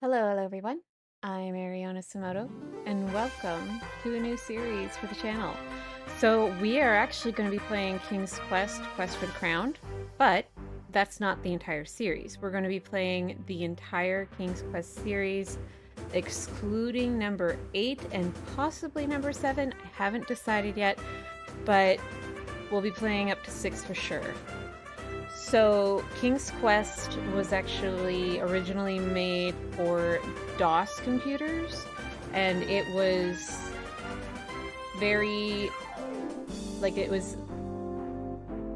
Hello everyone. I'm Ariana Samoto, and welcome to a new series for the channel. So we are actually going to be playing King's Quest, Quest for the Crown, but that's not the entire series. We're going to be playing the entire King's Quest series, excluding number 8 and possibly number 7. I haven't decided yet, but we'll be playing up to 6 for sure. So, King's Quest was actually originally made for DOS computers, and it was very, like, it was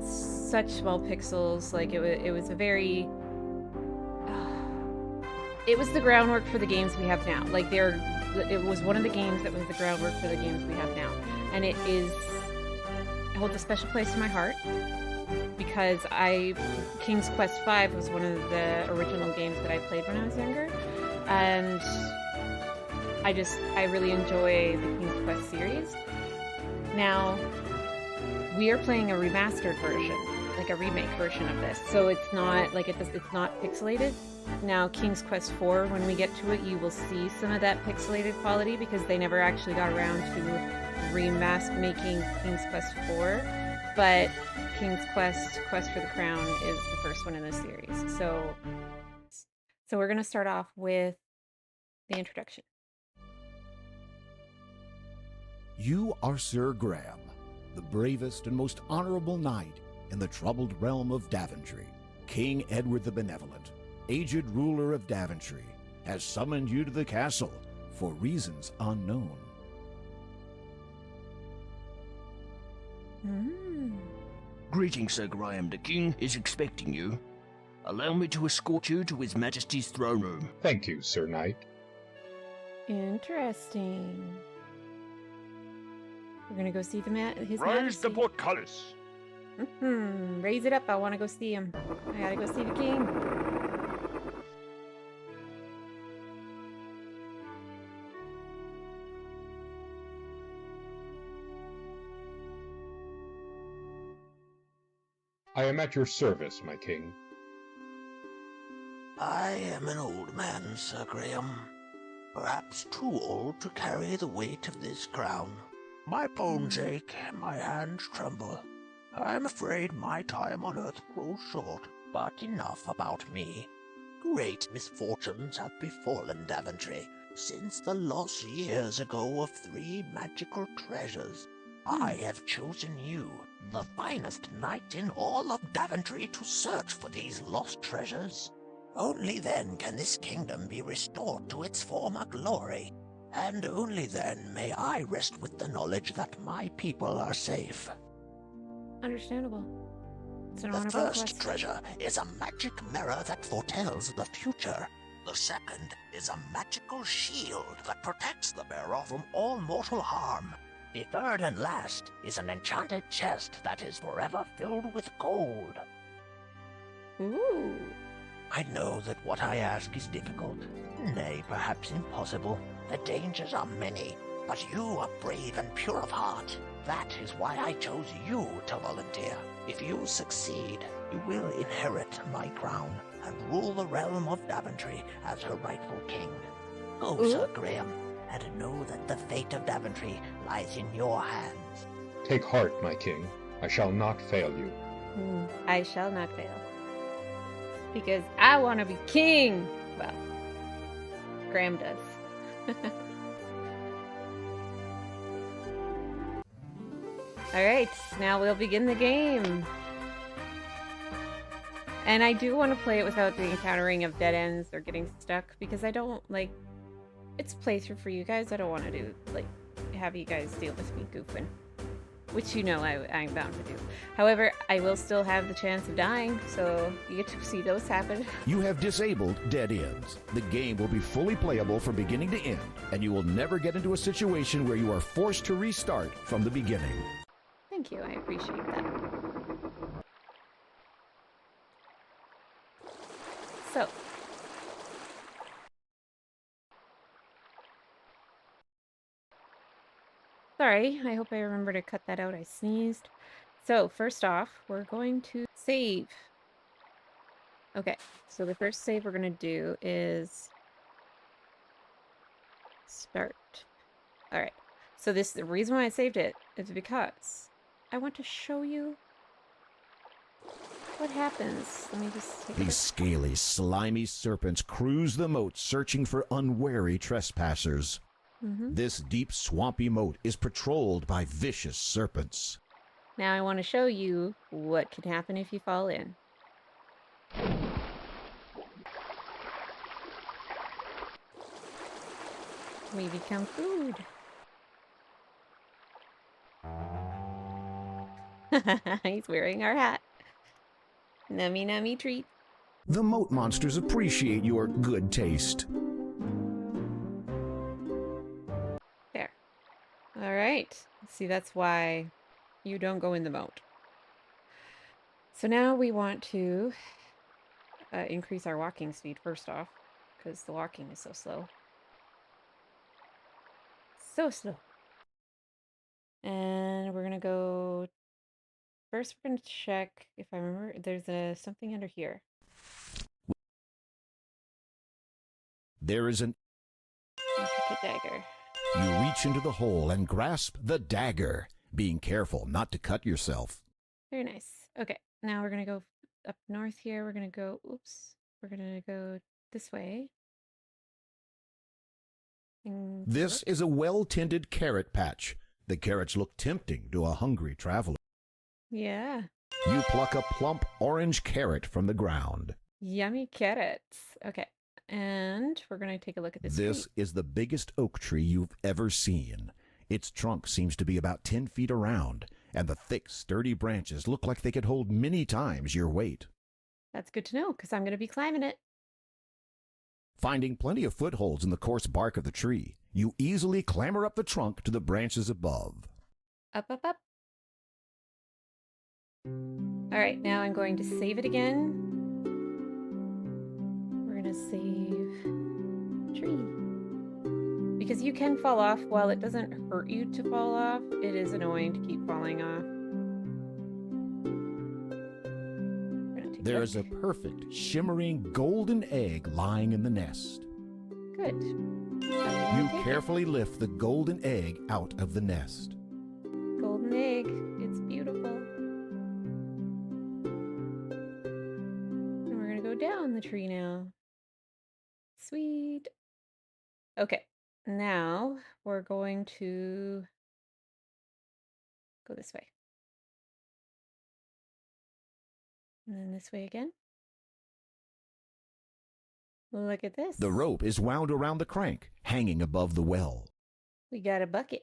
such small pixels, like, it was a very, it was the groundwork for the games we have now. Like, it was one of the games that was the groundwork for the games we have now. And it holds a special place in my heart, because King's Quest V was one of the original games that I played when I was younger, and I really enjoy the King's Quest series. Now, we are playing a remastered version, like a remake version of this, so it's not pixelated. Now, King's Quest IV, when we get to it, you will see some of that pixelated quality because they never actually got around to making King's Quest IV, but King's Quest, Quest for the Crown is the first one in this series. So we're going to start off with the introduction. You are Sir Graham, the bravest and most honorable knight in the troubled realm of Daventry. King Edward the Benevolent, aged ruler of Daventry, has summoned you to the castle for reasons unknown. Greetings, Sir Graham. The King is expecting you. Allow me to escort you to His Majesty's throne room. Thank you, Sir Knight. Interesting. We're gonna go see His Raise Majesty. the portcullis. Raise it up. I want to go see him. I gotta go see the king. I am at your service, my king. I am an old man, Sir Graham. Perhaps too old to carry the weight of this crown. My bones ache and my hands tremble. I am afraid my time on earth grows short. But enough about me. Great misfortunes have befallen Daventry since the loss years ago of 3 magical treasures. I have chosen you, the finest knight in all of Daventry, to search for these lost treasures. Only then can this kingdom be restored to its former glory, and only then may I rest with the knowledge that my people are safe. Understandable. It's an The honorable first quest. treasure is a magic mirror that foretells the future. The second is a magical shield that protects the bearer from all mortal harm. The third and last is an enchanted chest that is forever filled with gold. Ooh. I know that what I ask is difficult, nay, perhaps impossible. The dangers are many, but you are brave and pure of heart. That is why I chose you to volunteer. If you succeed, you will inherit my crown and rule the realm of Daventry as her rightful king. Go, Sir Graham, and know that the fate of Daventry lies in your hands. Take heart, my king. I shall not fail you. I shall not fail. Because I want to be king! Well, Graham does. Alright, now we'll begin the game. And I do want to play it without the encountering of dead ends or getting stuck, because I don't, like, it's playthrough for you guys. I don't want to have you guys deal with me goofing. Which you know I'm bound to do. However, I will still have the chance of dying, so you get to see those happen. You have disabled dead ends. The game will be fully playable from beginning to end, and you will never get into a situation where you are forced to restart from the beginning. Thank you, I appreciate that. So, sorry, I hope I remember to cut that out. I sneezed. So, first off, we're going to save. Okay, so the first save we're gonna do is start. All right. So the reason why I saved it is because I want to show you what happens. Let me just take a These look. scaly, slimy serpents cruise the moat searching for unwary trespassers. This deep, swampy moat is patrolled by vicious serpents. Now I want to show you what can happen if you fall in. We become food. He's wearing our hat. Nummy nummy treat. The moat monsters appreciate your good taste. There. All right. See, that's why you don't go in the moat. So now we want to increase our walking speed first off, because the walking is so slow. So slow. And we're going to go... First, we're going to check, if I remember, there's something under here. There is an... Intricate dagger. You reach into the hole and grasp the dagger, being careful not to cut yourself. Very nice. Okay, now we're going to go up north here. We're going to go... Oops. We're going to go this way. And This is a well-tended carrot patch. The carrots look tempting to a hungry traveler. yeah. You pluck a plump orange carrot from the ground. Yummy carrots. Okay. And we're going to take a look at this. This is the biggest oak tree you've ever seen. Its trunk seems to be about 10 feet around, and the thick, sturdy branches look like they could hold many times your weight. That's good to know, because I'm going to be climbing it. Finding plenty of footholds in the coarse bark of the tree, you easily clamber up the trunk to the branches above. Up, up, up. All right, now I'm going to save it again. We're going to save tree. Because you can fall off. While it doesn't hurt you to fall off, it is annoying to keep falling off. There is a perfect, shimmering golden egg lying in the nest. Good. You carefully lift the golden egg out of the nest. Golden egg. It's beautiful. And we're going to go down the tree now. Sweet. Okay. Now we're going to go this way. And then this way again. Look at this. The rope is wound around the crank, hanging above the well. We got a bucket.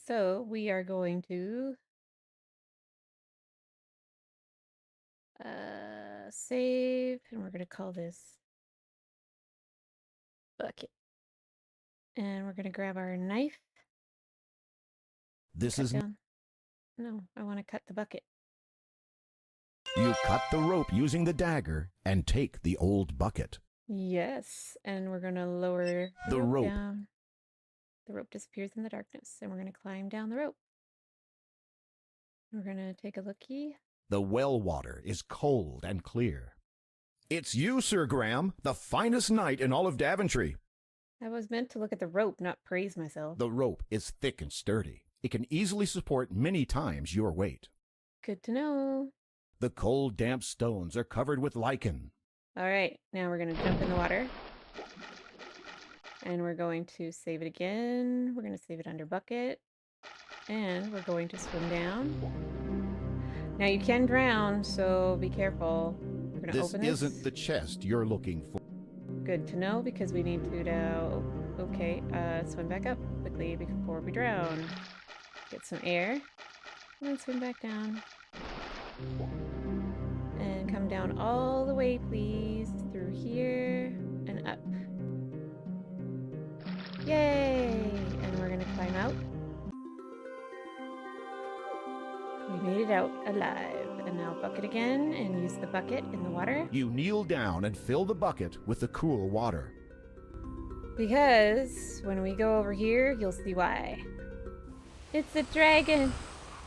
So we are going to save, and we're going to call this bucket. And we're going to grab our knife. This Cut is... down. No, I want to cut the bucket. You cut the rope using the dagger and take the old bucket. Yes, and we're going to lower The rope. down. The rope disappears in the darkness, and we're going to climb down the rope. We're going to take a looky. The well water is cold and clear. It's you, Sir Graham, the finest knight in all of Daventry. I was meant to look at the rope, not praise myself. The rope is thick and sturdy. It can easily support many times your weight. Good to know. The cold, damp stones are covered with lichen. All right, now we're going to jump in the water. And we're going to save it again. We're going to save it under bucket. And we're going to swim down. Now you can drown, so be careful. We're going to This open this. isn't the chest you're looking for. Good to know, because we need to now... Okay, swim back up quickly before we drown. Get some air. And then swim back down. And come down all the way, please. Through here and up. Yay! And we're gonna climb out. We made it out alive. And now bucket again and use the bucket in the water. You kneel down and fill the bucket with the cool water. Because when we go over here, you'll see why. It's a dragon!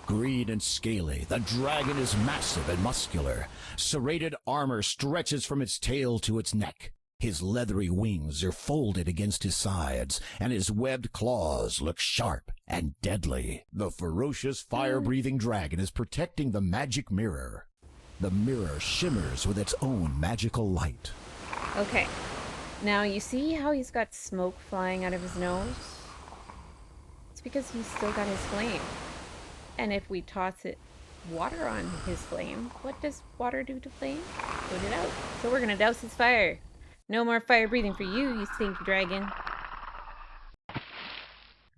Green and scaly, the dragon is massive and muscular. Serrated armor stretches from its tail to its neck. His leathery wings are folded against his sides, and his webbed claws look sharp and deadly. The ferocious fire-breathing dragon is protecting the magic mirror. The mirror shimmers with its own magical light. Okay. Now, you see how he's got smoke flying out of his nose? It's because he's still got his flame. And if we toss water on his flame, what does water do to flame? Put it out. So we're gonna douse his fire. No more fire breathing for you, you stinky dragon.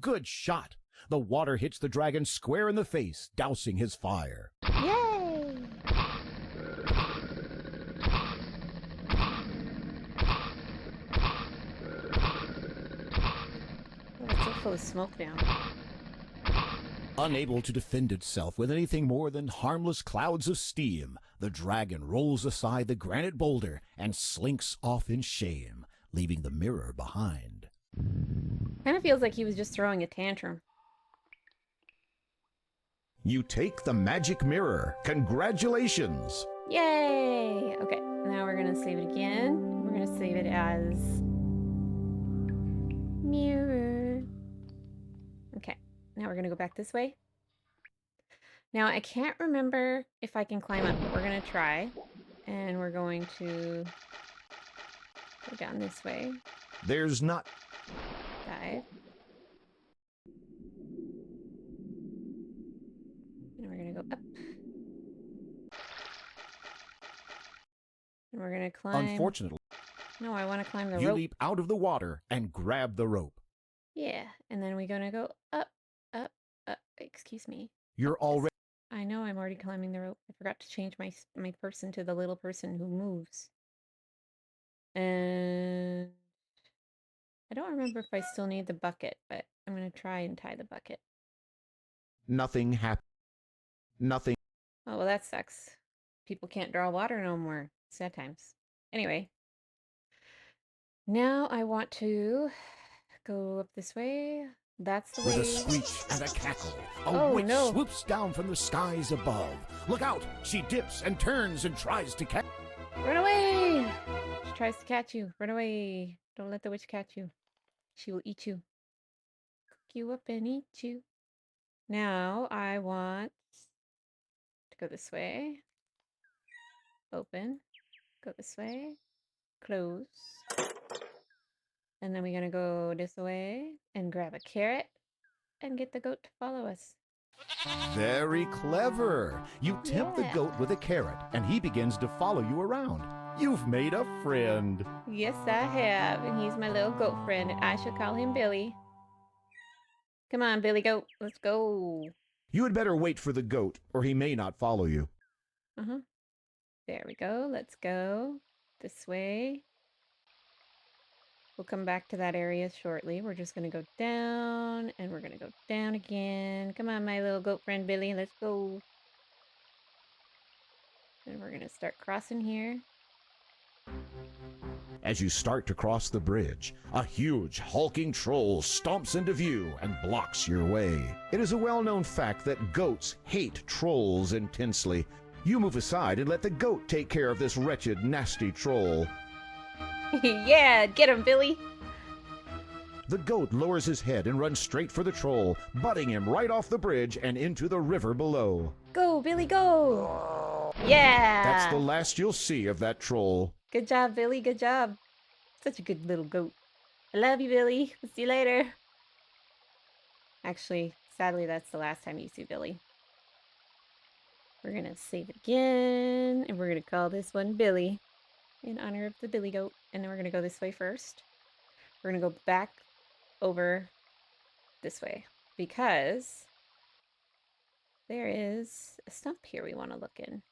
Good shot! The water hits the dragon square in the face, dousing his fire. Yay! Oh, it's so full of smoke now. Unable to defend itself with anything more than harmless clouds of steam, the dragon rolls aside the granite boulder and slinks off in shame, leaving the mirror behind. Kind of feels like he was just throwing a tantrum. You take the magic mirror. Congratulations! Yay! Okay, now we're gonna save it again. We're gonna save it as mirror. Okay, now we're gonna go back this way. Now I can't remember if I can climb up, but we're gonna try. And we're going to go down this way. There's not... Dive. And we're gonna go up. And we're gonna climb. Unfortunately, No, I want to climb the you rope. leap out of the water and grab the rope. Yeah, and then we're gonna go up, up, up. Excuse me. You're already... I know I'm already climbing the rope. I forgot to change my person to the little person who moves. And I don't remember if I still need the bucket, but I'm gonna try and tie the bucket. Nothing happened. Nothing. Oh, well, that sucks. People can't draw water no more. Sad times. Anyway. Now I want to go up this way. That's the way. With a screech and a cackle, a Oh, witch no. swoops down from the skies above. Look out! She dips and turns and tries to catch... Run away! She tries to catch you. Run away. Don't let the witch catch you. She will eat you. Cook you up and eat you. Now I want to go this way. Open. Go this way. Close. And then we're gonna go this way and grab a carrot and get the goat to follow us. Very clever! You tempt the Yeah. goat with a carrot, and he begins to follow you around. You've made a friend. Yes, I have, and he's my little goat friend, and I shall call him Billy. Come on, Billy Goat, let's go. You had better wait for the goat, or he may not follow you. Uh-huh. There we go, let's go. This way. We'll come back to that area shortly. We're just gonna go down, and we're gonna go down again. Come on, my little goat friend Billy, let's go. And we're gonna start crossing here. As you start to cross the bridge, a huge, hulking troll stomps into view and blocks your way. It is a well-known fact that goats hate trolls intensely. You move aside and let the goat take care of this wretched, nasty troll. Yeah, get him, Billy. The goat lowers his head and runs straight for the troll, butting him right off the bridge and into the river below. Go, Billy, go. Yeah. That's the last you'll see of that troll. Good job, Billy. Good job. Such a good little goat. I love you, Billy. We'll see you later. Actually, sadly, that's the last time you see Billy. We're going to save it again, and we're going to call this one Billy in honor of the Billy goat. And then we're going to go this way first. We're going to go back over this way because there is a stump here we want to look in.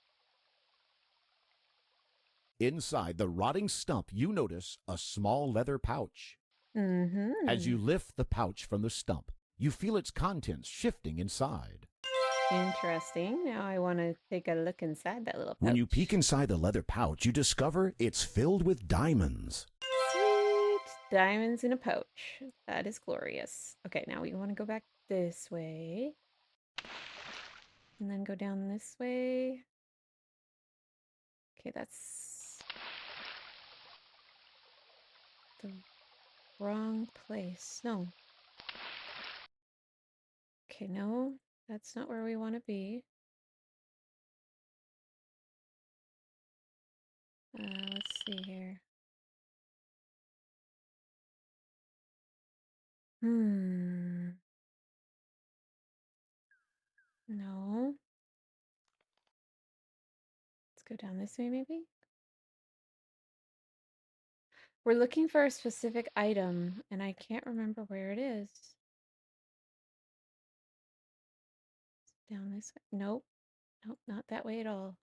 Inside the rotting stump, you notice a small leather pouch. Mm-hmm. As you lift the pouch from the stump, you feel its contents shifting inside. Interesting. Now I want to take a look inside that little pouch. When you peek inside the leather pouch, you discover it's filled with diamonds. Sweet! Diamonds in a pouch. That is glorious. Okay, now we want to go back this way. And then go down this way. Okay, that's the wrong place. No. Okay, no, that's not where we want to be. Let's see here. No. Let's go down this way, maybe? We're looking for a specific item, and I can't remember where it is. Down this way? Nope. Nope, not that way at all.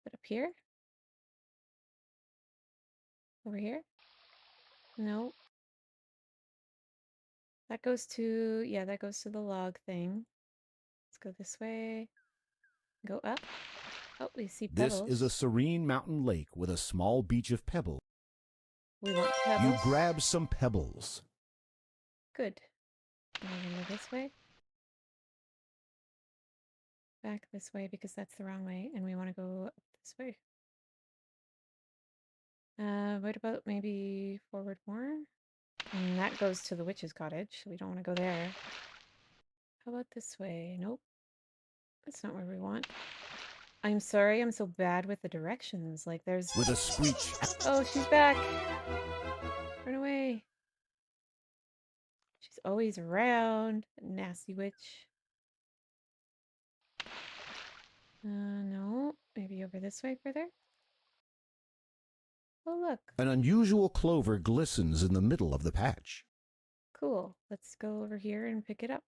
But up here? Over here? Nope. That goes to, yeah, that goes to the log thing. Let's go this way. Go up. Oh, we see This pebbles. is a serene mountain lake with a small beach of pebbles. We want You pebbles. grab some pebbles. Good. And we're gonna go this way. Back this way because that's the wrong way, and we want to go up this way. What about maybe forward more? And that goes to the witch's cottage. We don't want to go there. How about this way? Nope. That's not where we want. I'm sorry, I'm so bad with the directions. Like, there's... With a screech, Oh, she's back! Run away! She's always around. Nasty witch. No. Maybe over this way further? Oh, look. an unusual clover glistens in the middle of the patch. Cool. Let's go over here and pick it up.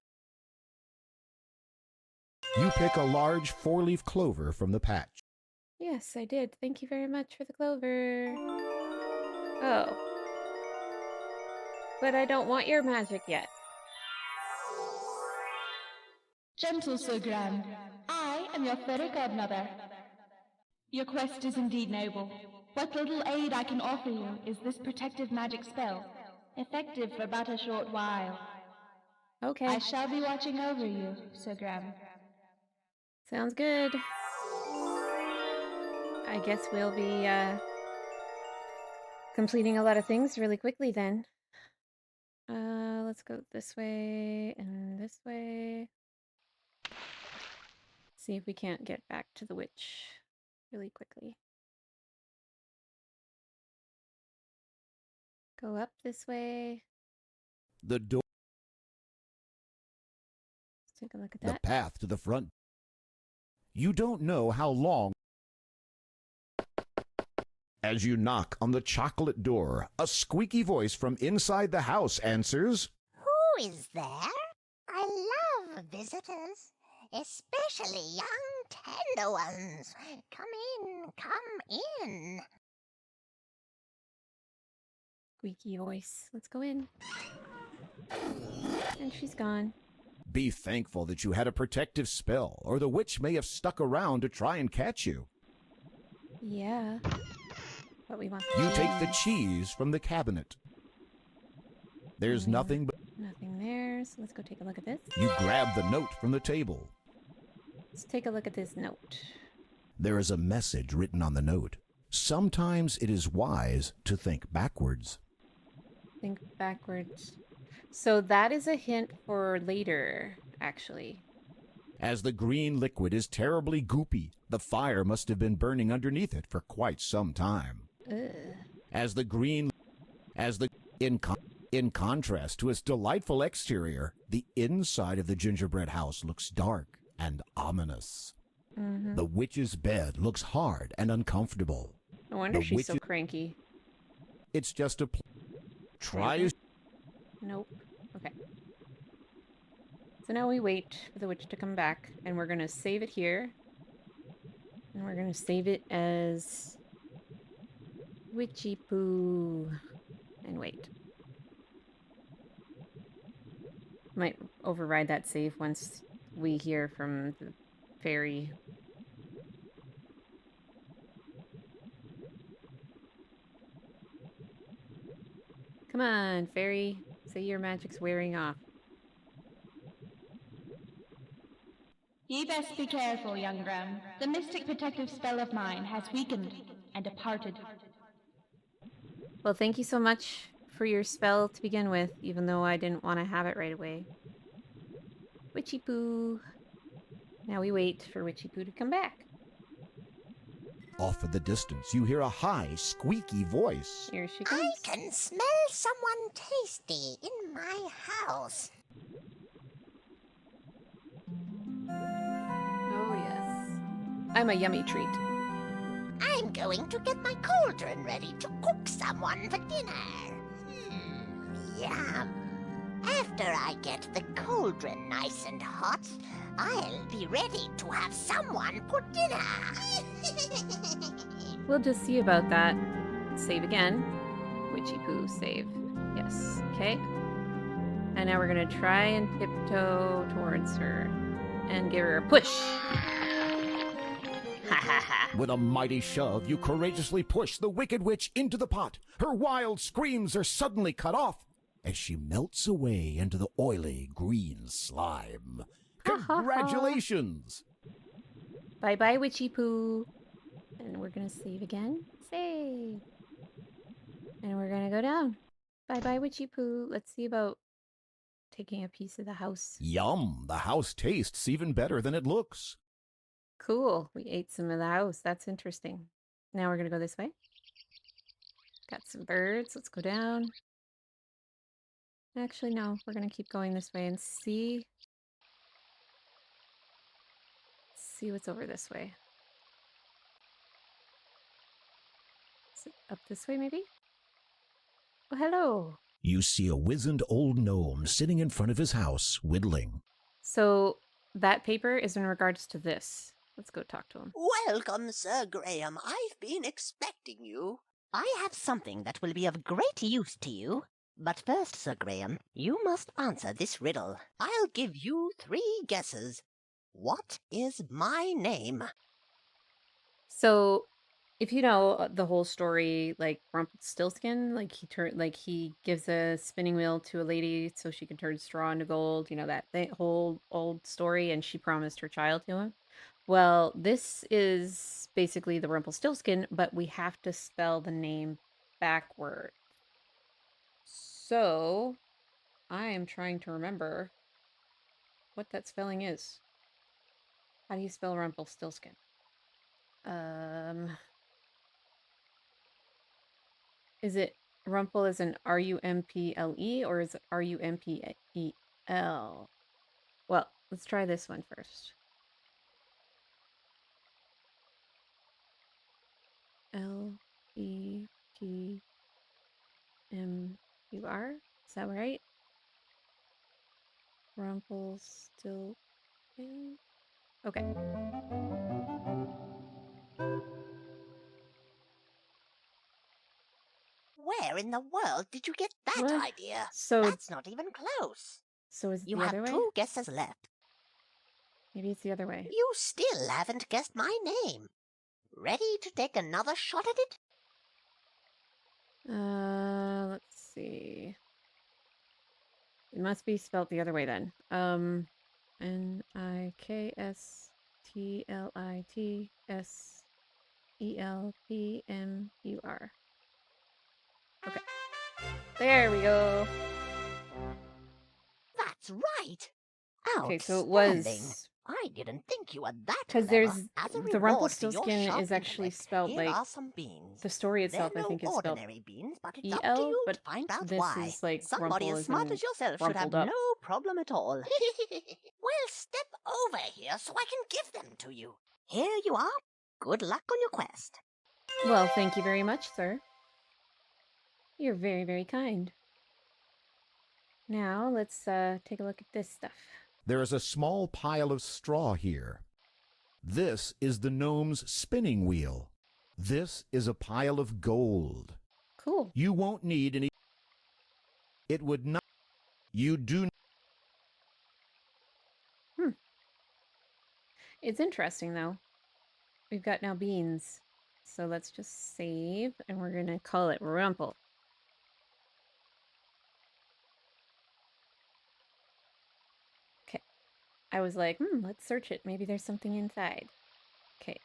You pick a large four-leaf clover from the patch. Yes, I did. Thank you very much for the clover. Oh. But I don't want your magic yet. Gentle Sir Graham, I am your fairy godmother. Your quest is indeed noble. What little aid I can offer you is this protective magic spell, effective for but a short while. Okay. I shall be watching over you, Sir Graham. Sounds good. I guess we'll be completing a lot of things really quickly then. Let's go this way and this way. See if we can't get back to the witch really quickly. Go up this way. The door, Let's take a look at the that. path to the front. You don't know how long. As you knock on the chocolate door, a squeaky voice from inside the house answers, Who is there? I love visitors, especially young, tender ones. Come in, come in. Squeaky voice. Let's go in. And she's gone. Be thankful that you had a protective spell, or the witch may have stuck around to try and catch you. Yeah. But we want You take the cheese from the cabinet. There's nothing but... Nothing there, so let's go take a look at this. You grab the note from the table. Let's take a look at this note. There is a message written on the note. Sometimes it is wise to think backwards. Think backwards. So that is a hint for later, actually. As the green liquid is terribly goopy, the fire must have been burning underneath it for quite some time. Ugh. In contrast to its delightful exterior, the inside of the gingerbread house looks dark and ominous. Mm-hmm. The witch's bed looks hard and uncomfortable. No wonder the she's so witch- cranky. It's just a... Try Really? as... Nope. Okay. So now we wait for the witch to come back, and we're gonna save it here. And we're gonna save it as Witchy Poo. And wait. Might override that save once we hear from the fairy. Come on, fairy. Say your magic's wearing off. Ye best be careful, young Graham. The mystic protective spell of mine has weakened and departed. Well, thank you so much for your spell to begin with, even though I didn't want to have it right away. Witchy Poo. Now we wait for Witchy Poo to come back. Off in the distance, you hear a high, squeaky voice. Here she I comes. can smell someone tasty in my house. Oh, yes. I'm a yummy treat. I'm going to get my cauldron ready to cook someone for dinner. Yum. After I get the cauldron nice and hot, I'll be ready to have someone for dinner. We'll just see about that. Save again. Witchy Poo, save. Yes. Okay. And now we're gonna try and tiptoe towards her and give her a push. Ha ha ha. With a mighty shove, you courageously push the Wicked Witch into the pot. Her wild screams are suddenly cut off as she melts away into the oily green slime. Congratulations! Bye-bye, Witchy Poo. And we're gonna save again. Save. And we're gonna go down. Bye-bye, Witchy Poo. Let's see about taking a piece of the house. Yum! The house tastes even better than it looks. Cool. We ate some of the house. That's interesting. Now we're gonna go this way. Got some birds. Let's go down. Actually, no. We're gonna keep going this way and see what's over this way. Is it up this way, maybe? Oh, hello. You see a wizened old gnome sitting in front of his house, whittling. So that paper is in regards to this. Let's go talk to him. Welcome, Sir Graham. I've been expecting you. I have something that will be of great use to you. But first, Sir Graham, you must answer this riddle. I'll give you 3 guesses. What is my name? So, if you know the whole story, like Rumpelstiltskin, like he gives a spinning wheel to a lady so she can turn straw into gold. You know that whole old story, and she promised her child to him. Well, this is basically the Rumpelstiltskin, but we have to spell the name backward. So, I am trying to remember what that spelling is. How do you spell Rumpelstiltskin? Is it Rumpel as in R-U-M-P-L-E or is it R-U-M-P-E-L? Well, let's try this one first. L-E-P-M-U-R? Is that right? Rumpelstiltskin? Okay. Where in the world did you get that What? idea? So, That's not even close. so is it You the have other way? 2 guesses left. Maybe it's the other way. You still haven't guessed my name. Ready to take another shot at it? Let's see. It must be spelled the other way then. Nikslitselpmur. Okay. There we go. That's right. Okay, so it Outstanding. was I didn't think you were that because clever. there's As a the reward for your Rumpelstiltskin sharp is actually intellect, spelled here like are some beans. the story They're itself. I no think is spelled ordinary beans, but it's up to E-L, you but to find out this why. is like Somebody Rumpel as as smart in as yourself should have rumpled up. no problem at all. Well, step over here so I can give them to you. Here you are. Good luck on your quest. Well, thank you very much, sir. You're very, very kind. Now, let's take a look at this stuff. There is a small pile of straw here. This is the gnome's spinning wheel. This is a pile of gold. Cool. You won't need any. It would not. You do. It's interesting, though. We've got now beans. So let's just save, and we're going to call it Rumpel. Okay. I was like, let's search it. Maybe there's something inside. Okay.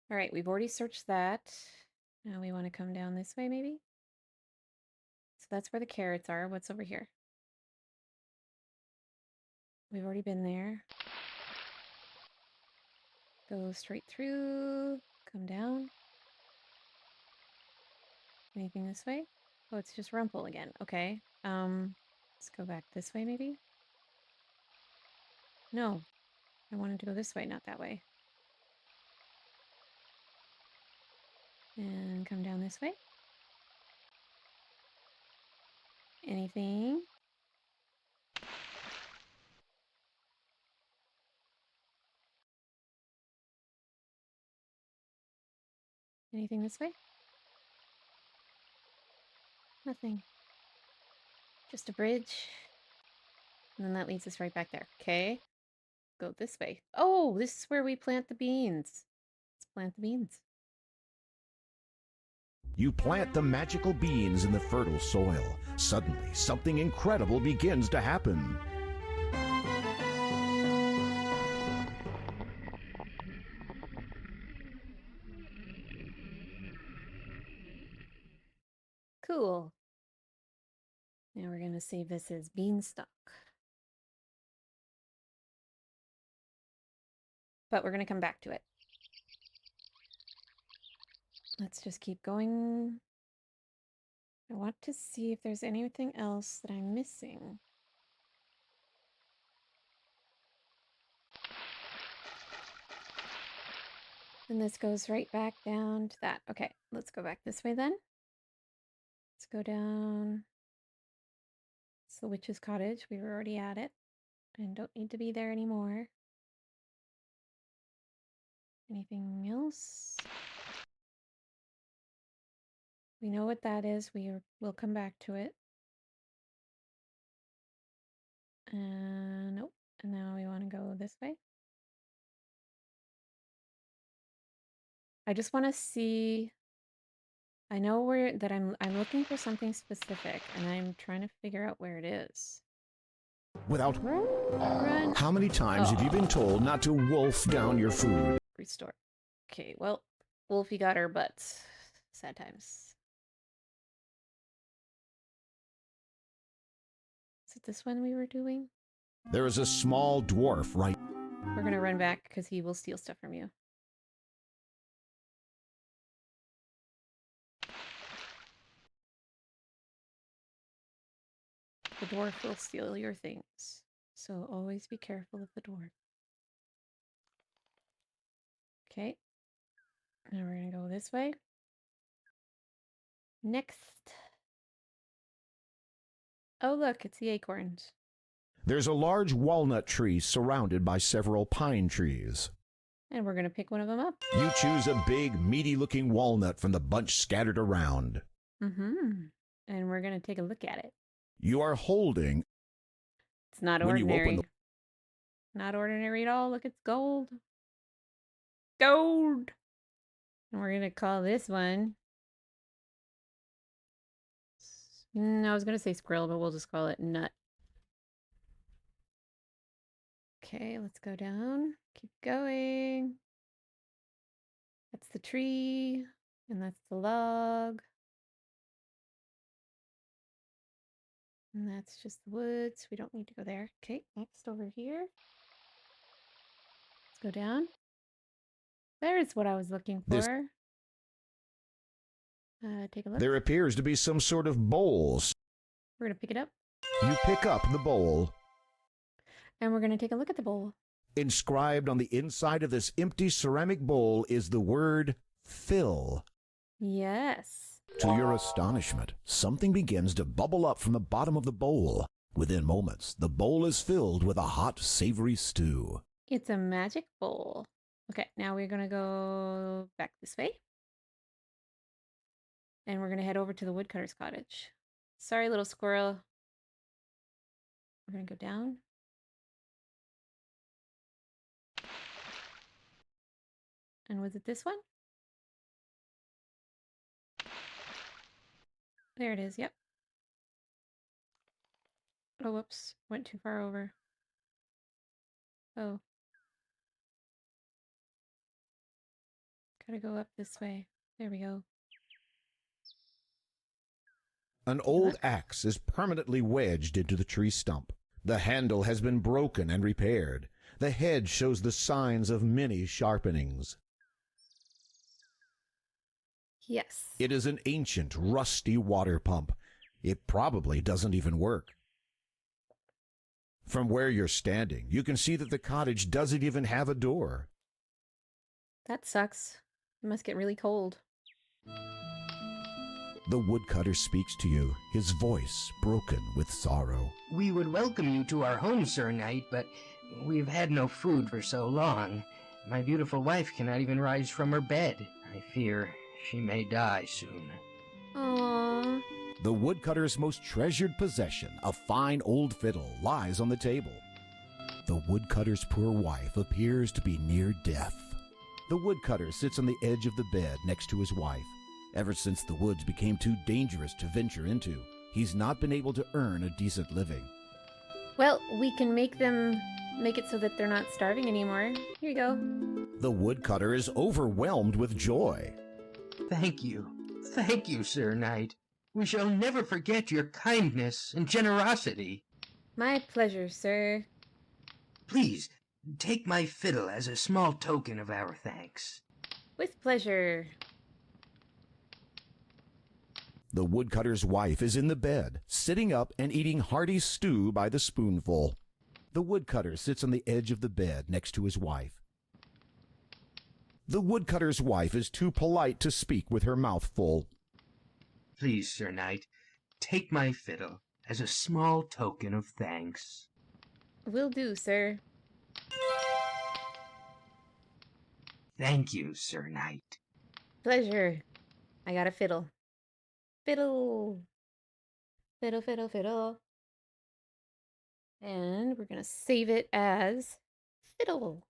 All right, we've already searched that. Now we want to come down this way, maybe? So that's where the carrots are. What's over here? We've already been there. Go straight through. Come down. Anything this way? Oh, it's just Rumple again. Okay. Let's go back this way, maybe? No. I wanted to go this way, not that way. And come down this way. Anything? Anything this way? Nothing. Just a bridge. And then that leads us right back there. Okay. Go this way. Oh, this is where we plant the beans. Let's plant the beans. You plant the magical beans in the fertile soil. Suddenly, something incredible begins to happen. Cool. Now we're going to save this as beanstalk. But we're going to come back to it. Let's just keep going. I want to see if there's anything else that I'm missing. And this goes right back down to that. Okay, let's go back this way then. Let's go down. It's the witch's cottage. We were already at it. And don't need to be there anymore. Anything else? We know what that is. We'll come back to it. Nope. And now we want to go this way. I just want to see. I know that I'm looking for something specific, and I'm trying to figure out where it is. Without... Run. How many times have you been told not to wolf down your food? Restore. Okay, well, Wolfie got her butts. Sad times. Is it this one we were doing? There is a small dwarf right... We're gonna run back because he will steal stuff from you. The dwarf will steal your things, so always be careful of the dwarf. Okay. Now we're gonna go this way. Next. Oh look, it's the acorns. There's a large walnut tree surrounded by several pine trees. And we're gonna pick one of them up. You choose a big, meaty-looking walnut from the bunch scattered around. And we're gonna take a look at it. You are holding... It's not When you open ordinary. Not ordinary at all. Look, it's gold. Gold! And we're gonna call this one... I was gonna say squirrel, but we'll just call it nut. Okay, let's go down. Keep going. That's the tree, and that's the log. And that's just the woods. We don't need to go there. Okay, next over here. Let's go down. There's what I was looking for. Take a look. There appears to be some sort of bowl. We're gonna pick it up. You pick up the bowl. And we're gonna take a look at the bowl. Inscribed on the inside of this empty ceramic bowl is the word fill. Yes. To your astonishment, something begins to bubble up from the bottom of the bowl. Within moments, the bowl is filled with a hot, savory stew. It's a magic bowl. Okay, now we're gonna go back this way. And we're gonna head over to the woodcutter's cottage. Sorry, little squirrel. We're gonna go down. And was it this one? There it is, yep. Oh, whoops. Went too far over. Oh. Gotta go up this way. There we go. An old axe is permanently wedged into the tree stump. The handle has been broken and repaired. The head shows the signs of many sharpenings. Yes. It is an ancient, rusty water pump. It probably doesn't even work. From where you're standing, you can see that the cottage doesn't even have a door. That sucks. It must get really cold. The woodcutter speaks to you, his voice broken with sorrow. We would welcome you to our home, Sir Knight, but we've had no food for so long. My beautiful wife cannot even rise from her bed. I fear she may die soon. Aww. The woodcutter's most treasured possession, a fine old fiddle, lies on the table. The woodcutter's poor wife appears to be near death. The woodcutter sits on the edge of the bed next to his wife. Ever since the woods became too dangerous to venture into, he's not been able to earn a decent living. Well, we can make it so that they're not starving anymore. Here you go. The woodcutter is overwhelmed with joy. Thank you. Thank you, Sir Knight. We shall never forget your kindness and generosity. My pleasure, sir. Please, take my fiddle as a small token of our thanks. With pleasure. The woodcutter's wife is in the bed, sitting up and eating hearty stew by the spoonful. The woodcutter sits on the edge of the bed next to his wife. The woodcutter's wife is too polite to speak with her mouth full. Please, Sir Knight, take my fiddle as a small token of thanks. Will do, sir. Thank you, Sir Knight. Pleasure. I got a fiddle. Fiddle. Fiddle, fiddle, fiddle. And we're going to save it as fiddle.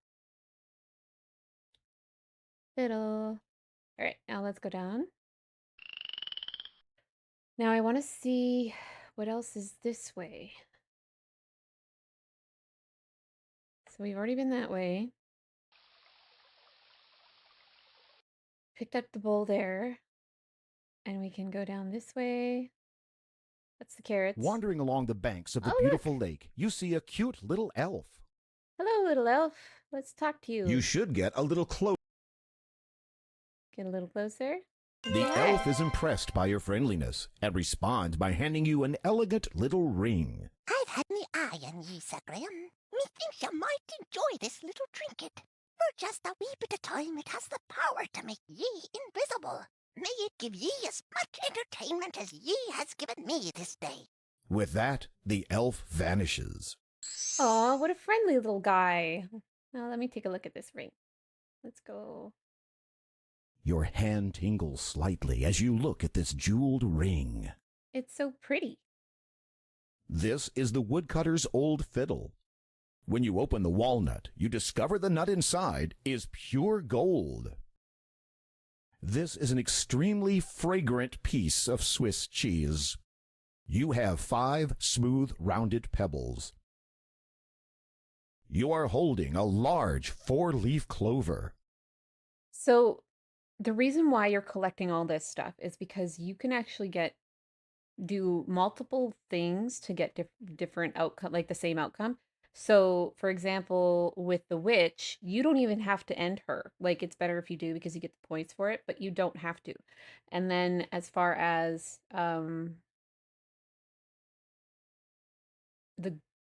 Fiddle. All right, now let's go down. Now I want to see what else is this way. So we've already been that way. Picked up the bowl there. And we can go down this way. That's the carrots. Wandering along the banks of the Oh, beautiful look. lake, you see a cute little elf. Hello, little elf. Let's talk to you. You should get a little closer. Get a little closer. The elf is impressed by your friendliness and responds by handing you an elegant little ring. I've had me eye on ye, Sir Graham. Methinks you might enjoy this little trinket. For just a wee bit of time it has the power to make ye invisible. May it give ye as much entertainment as ye has given me this day. With that, the elf vanishes. Aw, what a friendly little guy. Now let me take a look at this ring. Let's go. Your hand tingles slightly as you look at this jeweled ring. It's so pretty. This is the woodcutter's old fiddle. When you open the walnut, you discover the nut inside is pure gold. This is an extremely fragrant piece of Swiss cheese. You have 5 smooth, rounded pebbles. You are holding a large 4-leaf clover. So the reason why you're collecting all this stuff is because you can actually do multiple things to get different outcome, like the same outcome. So, for example, with the witch, you don't even have to end her. Like, it's better if you do because you get the points for it, but you don't have to. And then as far as the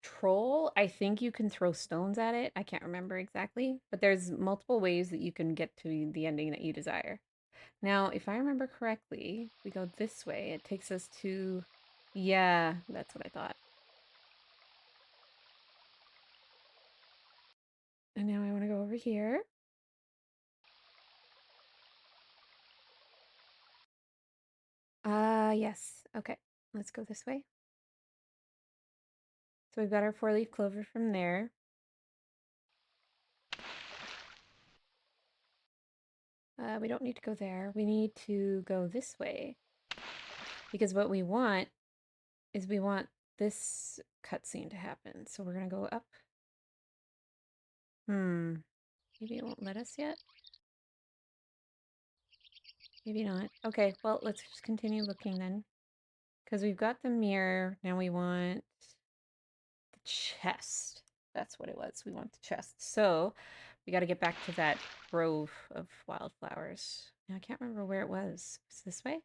troll, I think you can throw stones at it. I can't remember exactly, but there's multiple ways that you can get to the ending that you desire. Now, if I remember correctly, we go this way. It takes us to... Yeah, that's what I thought. And now I want to go over here. Yes. Okay, let's go this way. So we've got our 4-leaf clover from there. We don't need to go there. We need to go this way. Because what we want is we want this cutscene to happen. So we're gonna go up. Maybe it won't let us yet. Maybe not. Okay, well, let's just continue looking then. Because we've got the mirror. Now we want the chest. That's what it was. We want the chest. So we got to get back to that grove of wildflowers. Now I can't remember where it was. Was it this way?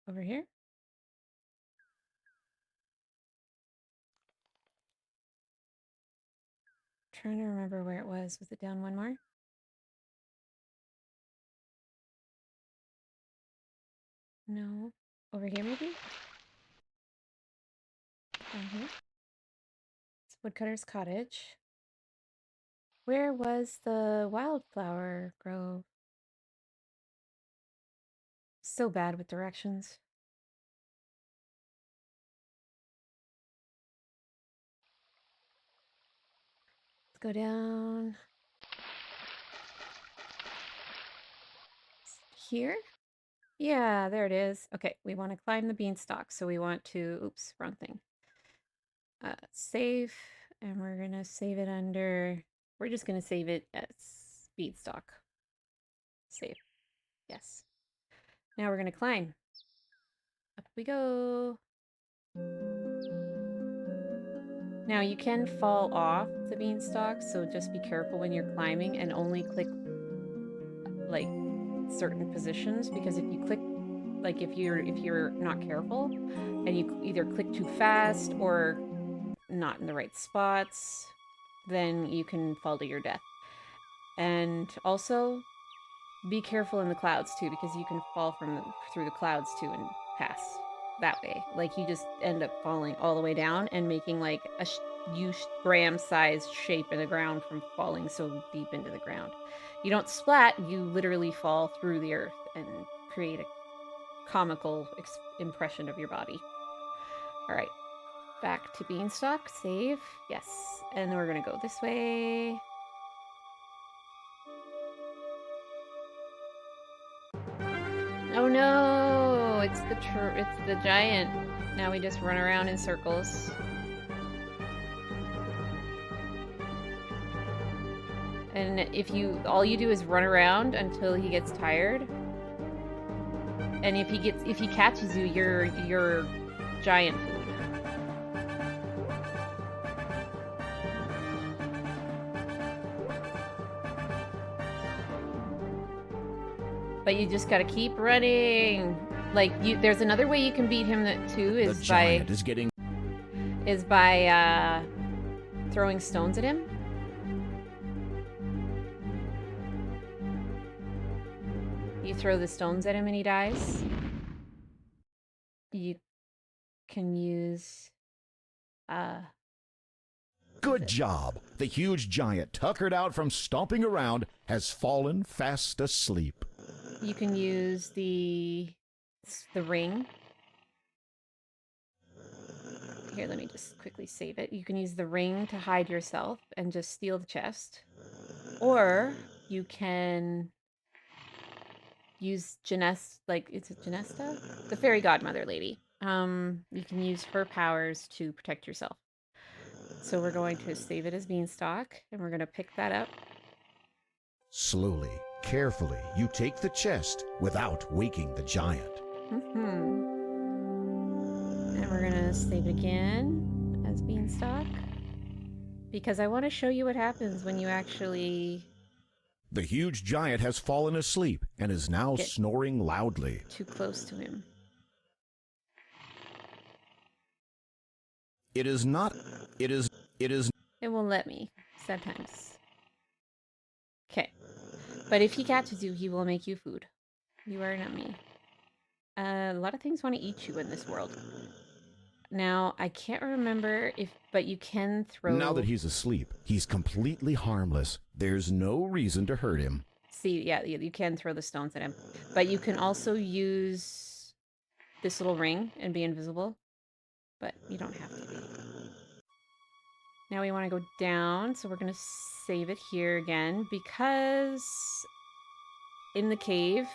Over here? Trying to remember where it was. Was it down one more? No. Over here, maybe? Down here? It's Woodcutter's Cottage. Where was the wildflower grove? So bad with directions. Let's go down. Here? Yeah, there it is. Okay, we want to climb the beanstalk. So we want to, oops, wrong thing. Save, and we're going to save it under, we're just going to save it as beanstalk. Save. Yes. Now we're going to climb. Up we go. Now you can fall off the beanstalk, so just be careful when you're climbing and only click like certain positions, because if you click like if you're not careful and you either click too fast or not in the right spots, then you can fall to your death. And also be careful in the clouds too, because you can fall through the clouds too and pass that way. Like you just end up falling all the way down and making like a Graham-sized shape in the ground from falling so deep into the ground. You don't splat, you literally fall through the earth and create a comical impression of your body. All right, back to Beanstalk, save, yes. And then we're gonna go this way. Oh no, it's the giant. Now we just run around in circles. And all you do is run around until he gets tired. And if he catches you, you're giant food. But you just gotta keep running. Like there's another way you can beat him too, is by throwing stones at him. You throw the stones at him and he dies. You can use Good job. The huge giant, tuckered out from stomping around, has fallen fast asleep. You can use the ring. Here, let me just quickly save it. You can use the ring to hide yourself and just steal the chest. Or you can use is it Genesta? The fairy godmother lady. You can use her powers to protect yourself. So we're going to save it as Beanstalk, and we're going to pick that up. Slowly, carefully, you take the chest without waking the giant. And we're going to save it again as Beanstalk, because I want to show you what happens when you actually... The huge giant has fallen asleep and is now snoring loudly. Too close to him. It won't let me sometimes. Okay. But if he catches you, he will make you food. You are not me. A lot of things want to eat you in this world. Now, I can't remember but you can throw... Now that he's asleep, he's completely harmless. There's no reason to hurt him. See, yeah, you can throw the stones at him. But you can also use this little ring and be invisible. But you don't have to be. Now we want to go down, so we're going to save it here again, because in the cave,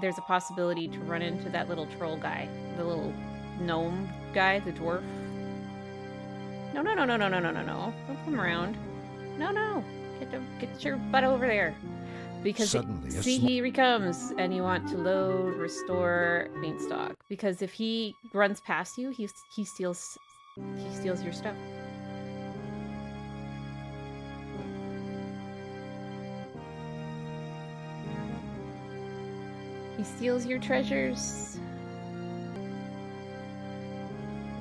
there's a possibility to run into that little troll guy, the little gnome guy, the dwarf. No, no, no, no, no, no, no, no, no. Don't come around. No, no. Get your butt over there. Because Suddenly, see, here he comes, and you want to load, restore, beanstalk. Because if he runs past you, he steals your stuff. He steals your treasures.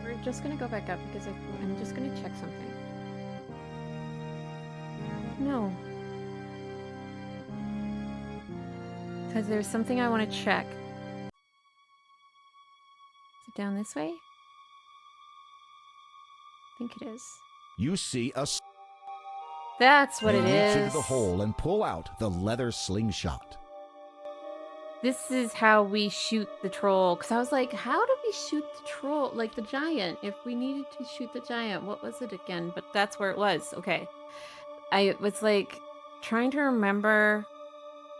We're just gonna go back up because I'm just gonna check something. No. Because there's something I want to check. Is it down this way? I think it is. You see a... That's what you it reach is. into the hole and pull out the leather slingshot. This is how we shoot the troll. Because I was like, how do we shoot the troll? Like the giant. If we needed to shoot the giant, what was it again? But that's where it was. Okay. I was like trying to remember...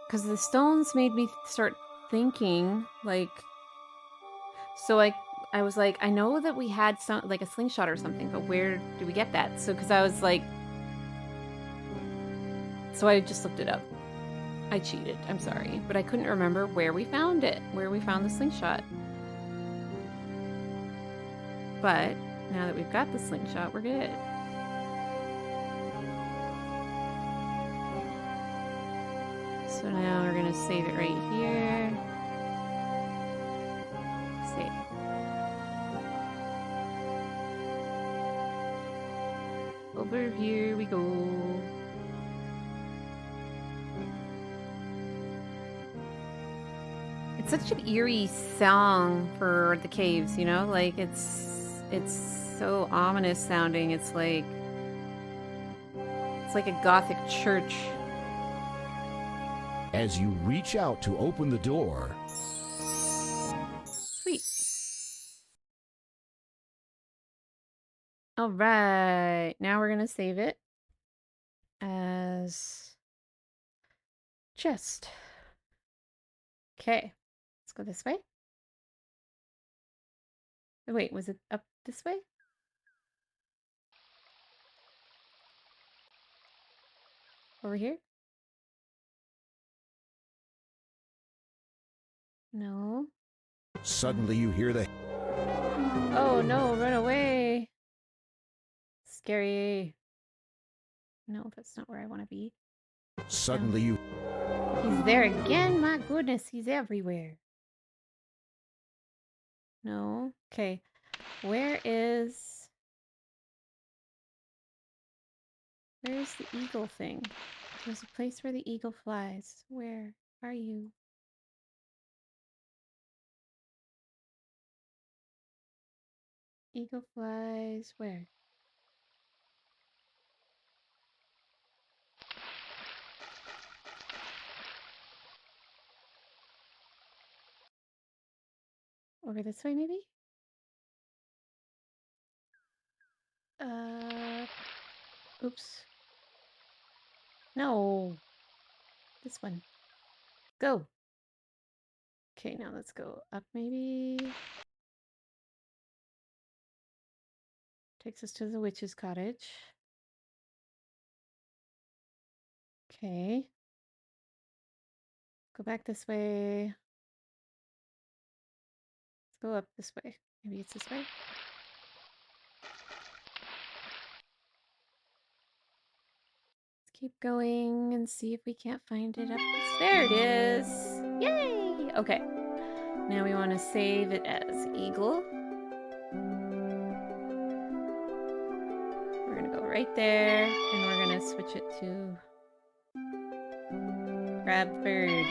Because the stones made me start thinking, like... So I was like, I know that we had some, like a slingshot or something, but where do we get that? So, because I was like... So I just looked it up. I cheated, I'm sorry. But I couldn't remember where we found it, where we found the slingshot. But, now that we've got the slingshot, we're good. So now we're gonna save it right here. Save. Over here we go. It's such an eerie song for the caves, you know? Like it's so ominous sounding. It's like a gothic church. As you reach out to open the door... Sweet. All right. Now we're going to save it as chest. Okay. Let's go this way. Oh, wait, was it up this way? Over here? No. Suddenly you hear the... Oh no, run away. Scary. No, that's not where I want to be. Suddenly you... He's there again? My goodness, he's everywhere. No. Okay. Where's the eagle thing? There's a place where the eagle flies. Where are you? Eagle flies where? Over this way, maybe? Oops. No. This one. Go. Okay, now let's go up, maybe. Takes us to the witch's cottage. Okay. Go back this way. Let's go up this way. Maybe it's this way. Let's keep going and see if we can't find it up this. There it is! Yay! Okay. Now we want to save it as eagle. We're going to go right there, and we're going to switch it to grab the bird.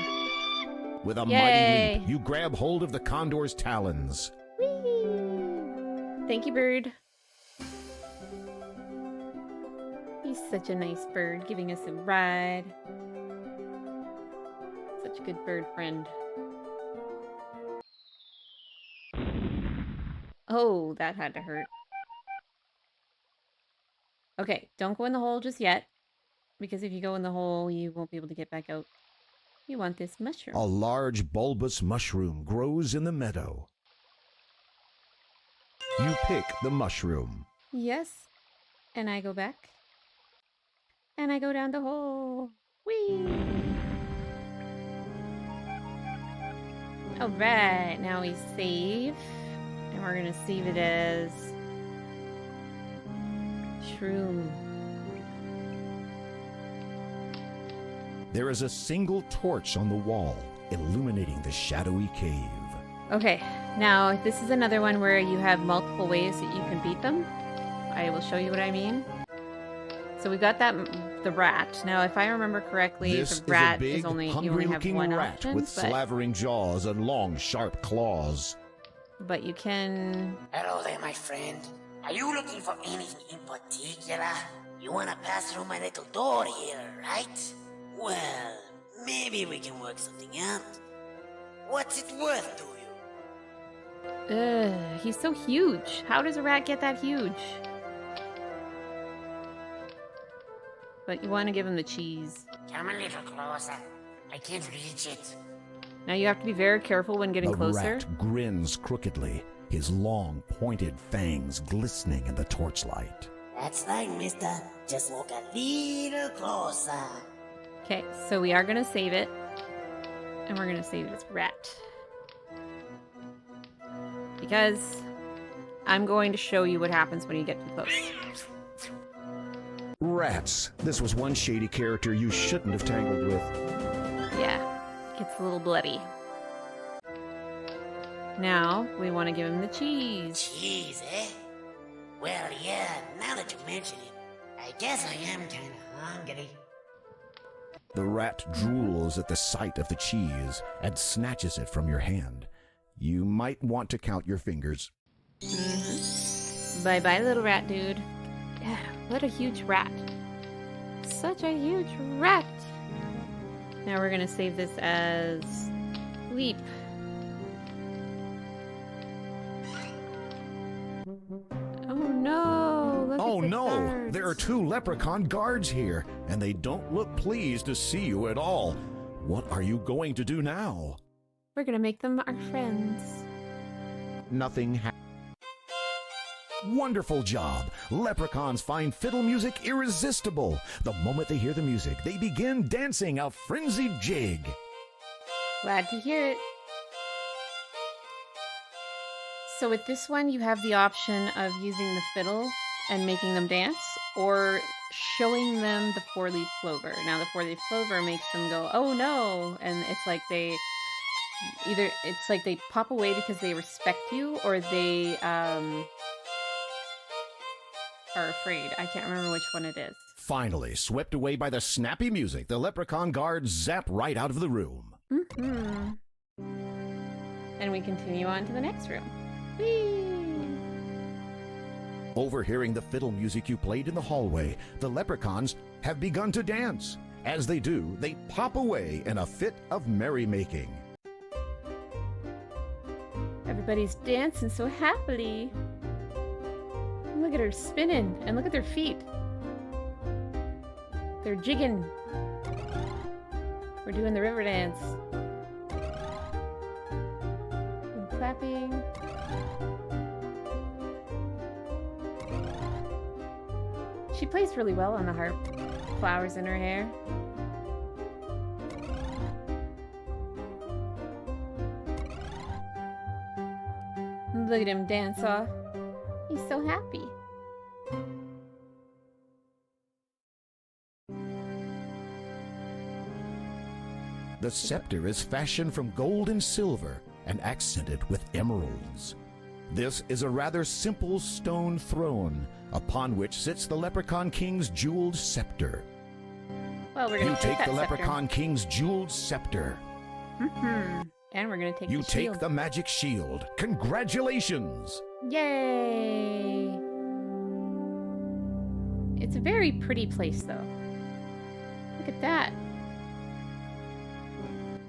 With a Yay! mighty leap, you grab hold of the condor's talons. Whee! Thank you, bird. He's such a nice bird, giving us a ride. Such a good bird friend. Oh, that had to hurt. Okay, don't go in the hole just yet. Because if you go in the hole, you won't be able to get back out. You want this mushroom. A large bulbous mushroom grows in the meadow. You pick the mushroom. Yes. And I go back. And I go down the hole. Whee! Alright, now we save. And we're gonna save it as shroom. There is a single torch on the wall, illuminating the shadowy cave. Okay, now this is another one where you have multiple ways that you can beat them. I will show you what I mean. So we got the rat. Now, if I remember correctly, This the rat is a big, you only have hungry-looking one rat option, with slavering jaws and long, sharp claws. but you can. Hello there, my friend. Are you looking for anything in particular? You wanna pass through my little door here, right? Well, maybe we can work something out. What's it worth to you? Ugh, he's so huge. How does a rat get that huge? But you want to give him the cheese. Come a little closer. I can't reach it. Now you have to be very careful when getting The closer. rat grins crookedly, his long, pointed fangs glistening in the torchlight. That's right, mister. Just walk a little closer. Okay, so we are going to save it. And we're going to save it as rat. Because I'm going to show you what happens when you get too close. Rats. This was one shady character you shouldn't have tangled with. Yeah, gets a little bloody. Now, we want to give him the cheese. Cheese, eh? Well, yeah, now that you mention it, I guess I am kinda hungry. The rat drools at the sight of the cheese and snatches it from your hand. You might want to count your fingers. Bye-bye, little rat dude. Yeah, what a huge rat. Such a huge rat. Now we're going to save this as leap. Oh no! Look Oh at the no! guards. There are 2 leprechaun guards here, and they don't look pleased to see you at all. What are you going to do now? We're going to make them our friends. Nothing happened. Wonderful job! Leprechauns find fiddle music irresistible. The moment they hear the music, they begin dancing a frenzied jig. Glad to hear it. So with this one, you have the option of using the fiddle and making them dance, or showing them the 4-leaf clover. Now the 4-leaf clover makes them go, oh no, and it's like they pop away because they respect you, or they are afraid. I can't remember which one it is. Finally, swept away by the snappy music, the leprechaun guards zap right out of the room. Mm-hmm. And we continue on to the next room. Whee! Overhearing the fiddle music you played in the hallway, the leprechauns have begun to dance. As they do, they pop away in a fit of merrymaking. Everybody's dancing so happily. Look at her spinning, and look at their feet. They're jigging. We're doing the river dance. And clapping. She plays really well on the harp. Flowers in her hair. Look at him dance off. He's so happy. The scepter is fashioned from gold and silver and accented with emeralds. This is a rather simple stone throne upon which sits the Leprechaun King's jeweled scepter. Well, we're gonna You take that the scepter. Leprechaun King's jeweled scepter. Mm-hmm. And we're gonna take You the take shield. the magic shield. Congratulations! Yay! It's a very pretty place, though. Look at that.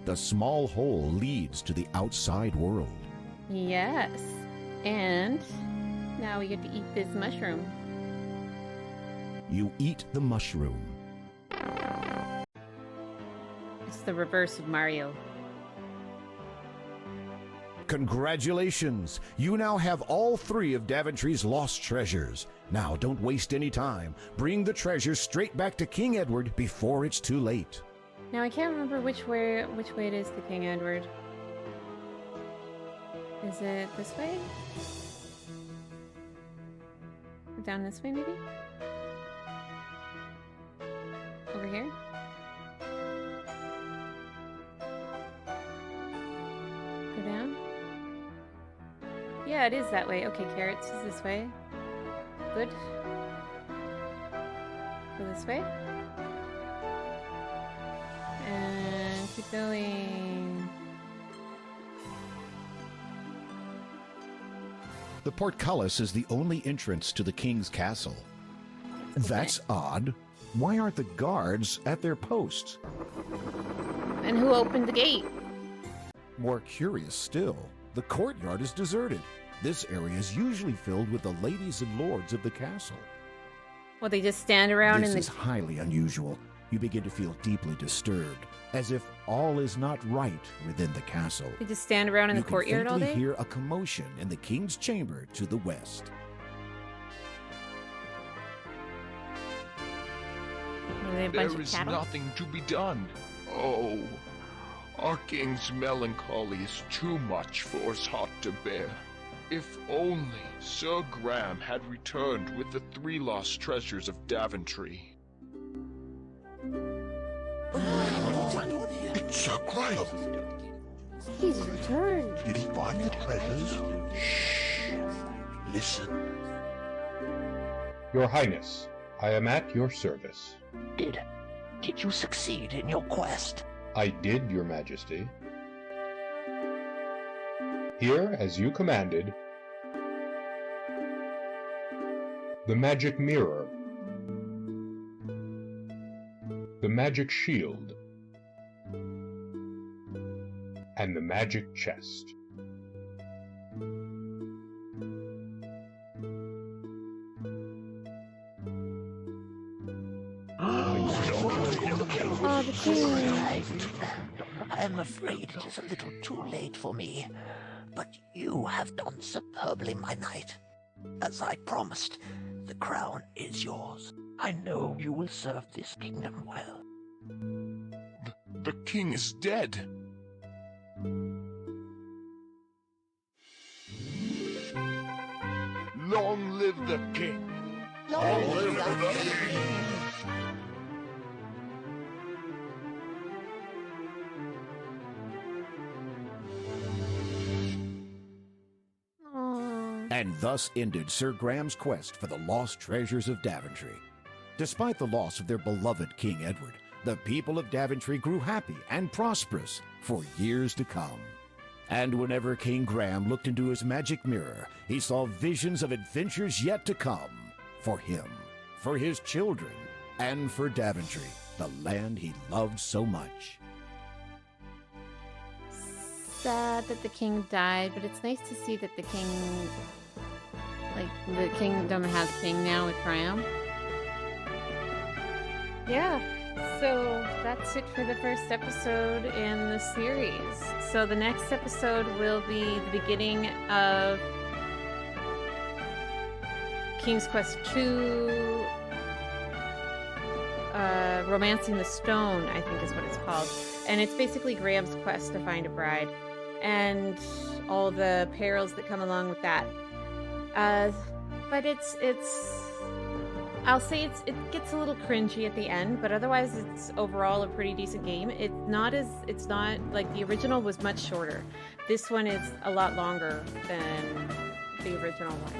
The small hole leads to the outside world. Yes. And now we get to eat this mushroom. You eat the mushroom. It's the reverse of Mario. Congratulations! You now have all 3 of Daventry's lost treasures. Now, don't waste any time. Bring the treasures straight back to King Edward before it's too late. Now I can't remember which way it is to King Edward. Is it this way? Or down this way, maybe? Over here? Go down? Yeah, it is that way. Okay, Carrots is this way. Good. Go this way. And keep going. The portcullis is the only entrance to the king's castle. That's odd. Why aren't the guards at their posts? And who opened the gate? More curious still, the courtyard is deserted. This area is usually filled with the ladies and lords of the castle. Well, they just stand around This in is the... highly unusual. You begin to feel deeply disturbed, as if all is not right within the castle. They just stand around in the courtyard all You day? can faintly hear a commotion in the king's chamber to the west. Are they a bunch There of is cattle? nothing to be done. Oh, our king's melancholy is too much for us heart to bear. If only Sir Graham had returned with the 3 lost treasures of Daventry. It's Sir Graham. He's returned. Did he find the treasures? Shh. Listen. Your Highness, I am at your service. Did you succeed in your quest? I did, Your Majesty. Here, as you commanded, the magic mirror, the magic shield, and the magic chest. Oh, the king. I am afraid it is a little too late for me, but you have done superbly, my knight. As I promised, the crown is yours. I know you will serve this kingdom well. The king is dead. Long live the king! Long live the king. Aww. And thus ended Sir Graham's quest for the lost treasures of Daventry. Despite the loss of their beloved King Edward, the people of Daventry grew happy and prosperous for years to come. And whenever King Graham looked into his magic mirror, he saw visions of adventures yet to come for him, for his children, and for Daventry, the land he loved so much. Sad that the king died, but it's nice to see that the king, like, the kingdom has king now with Graham. Yeah, so that's it for the first episode in the series. So the next episode will be the beginning of King's Quest II, Romancing the Stone, I think is what it's called. And it's basically Graham's quest to find a bride and all the perils that come along with that. But it's I'll say it gets a little cringy at the end, but otherwise it's overall a pretty decent game. It's not like the original was much shorter. This one is a lot longer than the original one,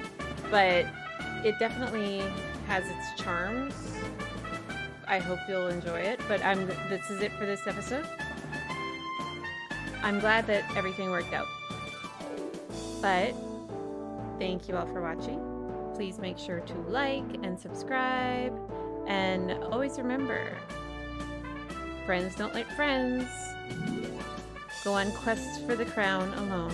but it definitely has its charms. I hope you'll enjoy it, but this is it for this episode. I'm glad that everything worked out. But thank you all for watching. Please make sure to like and subscribe, and always remember, friends don't like friends. Go on quests for the crown alone.